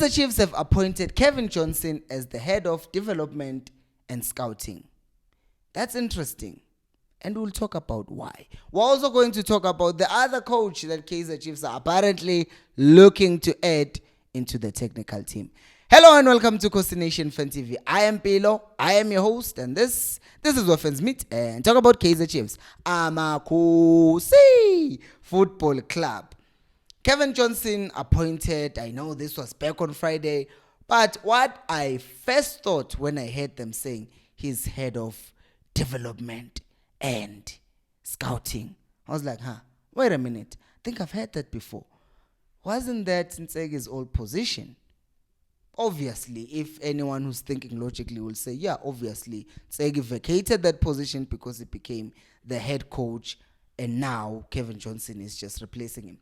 The Chiefs have appointed Kevin Johnson as the head of development and scouting. That's interesting. And we'll talk about why. We're also going to talk about the other coach that Kaizer Chiefs are apparently looking to add into the technical team. Hello and welcome to Coast Nation Fan TV. I am Pilo, I am your host, and this is where fans meet and talk about Kaizer Chiefs. Amakusi Football Club. Kevin Johnson appointed. I know this was back on Friday, but what I first thought when I heard them saying he's head of development and scouting, I was like, wait a minute. I think I've heard that before. Wasn't that Ntsegi's old position? Obviously, if anyone who's thinking logically will say, yeah, obviously, Ntegi vacated that position because he became the head coach, and now Kevin Johnson is just replacing him.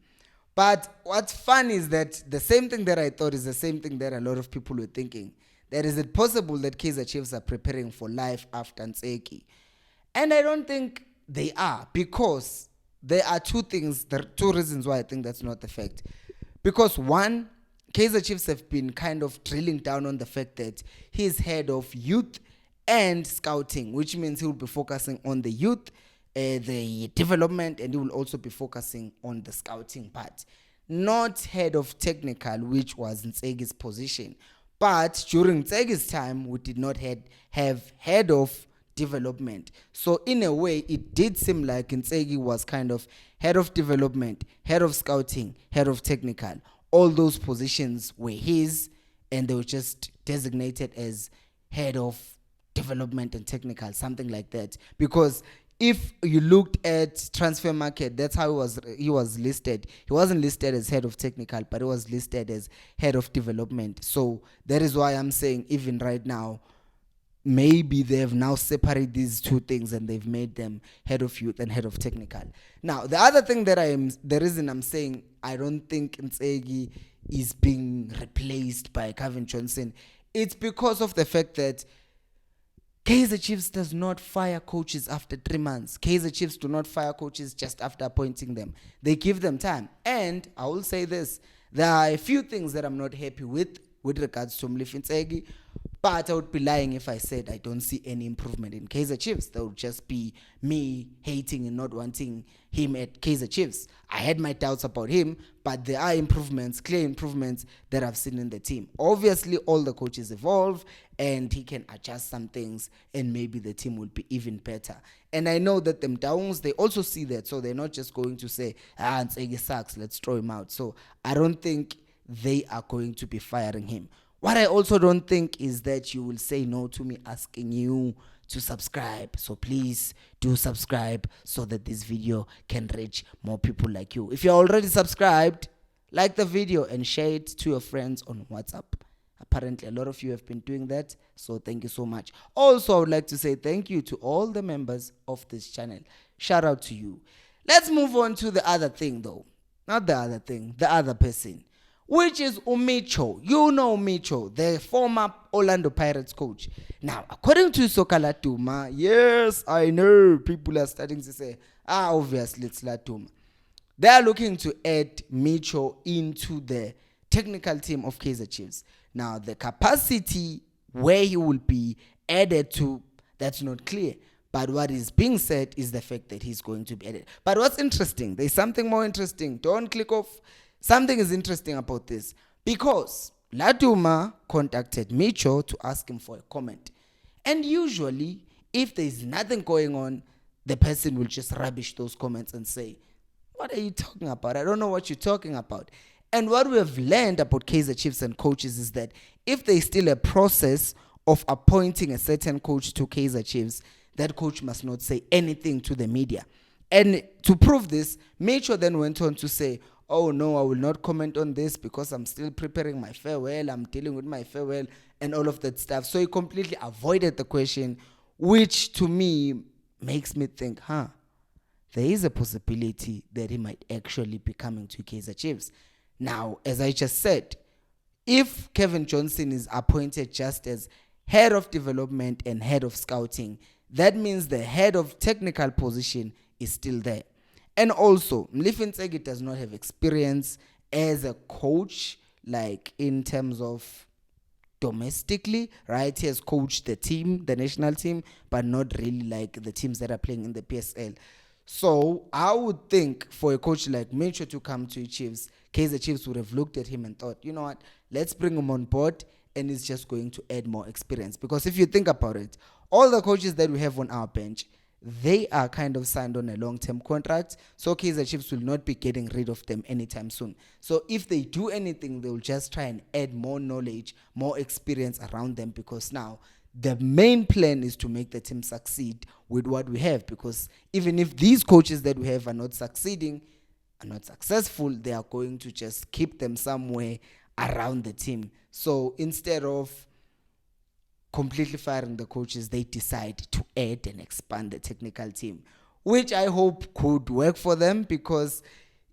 But what's fun is that the same thing that I thought is the same thing that a lot of people were thinking. That is it possible that Kaizer Chiefs are preparing for life after Ntegi? And I don't think they are, because there are two reasons why I think that's not the fact. Because one, Kaizer Chiefs have been kind of drilling down on the fact that he's head of youth and scouting, which means he will be focusing on the youth, the development, and he will also be focusing on the scouting part. Not head of technical, which was Ntsegi's position. But during Ntsegi's time, we did not have head of development. So in a way, it did seem like Ntegi was kind of head of development, head of scouting, head of technical. All those positions were his, and they were just designated as head of development and technical, something like that. Because if you looked at transfer market, that's how he was listed. He wasn't listed as head of technical, but he was listed as head of development. So that is why I'm saying even right now, maybe they have now separated these two things and they've made them head of youth and head of technical. Now, the other thing the reason I'm saying I don't think Ntegi is being replaced by Kevin Johnson, it's because of the fact that Kaizer Chiefs does not fire coaches after 3 months. Kaizer Chiefs do not fire coaches just after appointing them. They give them time. And I will say this, there are a few things that I'm not happy with regards to Mlifi Ntegi, but I would be lying if I said I don't see any improvement in Kaizer Chiefs. That would just be me hating and not wanting him at Kaizer Chiefs. I had my doubts about him, but there are improvements, clear improvements that I've seen in the team. Obviously, all the coaches evolve and he can adjust some things and maybe the team will be even better. And I know that them Downs, they also see that, so they're not just going to say, Ntegi sucks, let's throw him out. So I don't think they are going to be firing him. What I also don't think is that you will say no to me asking you to subscribe. So please do subscribe so that this video can reach more people like you. If you're already subscribed, like the video and share it to your friends on WhatsApp. Apparently, a lot of you have been doing that, so thank you so much. Also, I would like to say thank you to all the members of this channel. Shout out to you. Let's move on to the other thing, though. Not the other thing, the other person, which is Umicho. You know Umicho, the former Orlando Pirates coach. Now, according to Soka Latuma, yes, I know people are starting to say, obviously it's Latuma. They are looking to add Micho into the technical team of Kaizer Chiefs. Now, the capacity where he will be added to, that's not clear. But what is being said is the fact that he's going to be added. But what's interesting, there's something more interesting. Don't click off. Something is interesting about this, because Latuma contacted Micho to ask him for a comment. And usually, if there's nothing going on, the person will just rubbish those comments and say, what are you talking about? I don't know what you're talking about. And what we have learned about Kaizer Chiefs and coaches is that if there's still a process of appointing a certain coach to Kaizer Chiefs, that coach must not say anything to the media. And to prove this, Micho then went on to say, oh no, I will not comment on this because I'm still preparing my farewell, I'm dealing with my farewell and all of that stuff. So he completely avoided the question, which to me makes me think, there is a possibility that he might actually be coming to Kaizer Chiefs. Now, as I just said, if Kevin Johnson is appointed just as head of development and head of scouting, that means the head of technical position is still there. And also, Mlifi Ntegi does not have experience as a coach like in terms of domestically, right? He has coached the team, the national team, but not really like the teams that are playing in the PSL. So I would think for a coach like Mitchell to come to Chiefs, Kaizer Chiefs would have looked at him and thought, you know what, let's bring him on board, and it's just going to add more experience. Because if you think about it, all the coaches that we have on our bench, they are kind of signed on a long-term contract, so Kaizer Chiefs will not be getting rid of them anytime soon. So if they do anything, they'll just try and add more knowledge, more experience around them, because now the main plan is to make the team succeed with what we have. Because even if these coaches that we have are not succeeding, are not successful, they are going to just keep them somewhere around the team. So instead of completely firing the coaches, they decide to add and expand the technical team, which I hope could work for them. Because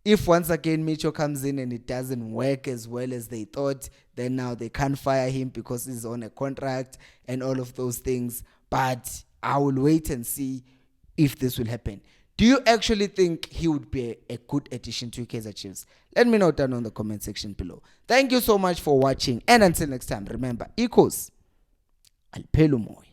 if once again Mitchell comes in and it doesn't work as well as they thought, then now they can't fire him because he's on a contract and all of those things. But I will wait and see if this will happen. Do you actually think he would be a good addition to Kaizer Chiefs? Let me know down on the comment section below. Thank you so much for watching, and until next time, remember, equals al pelo moy.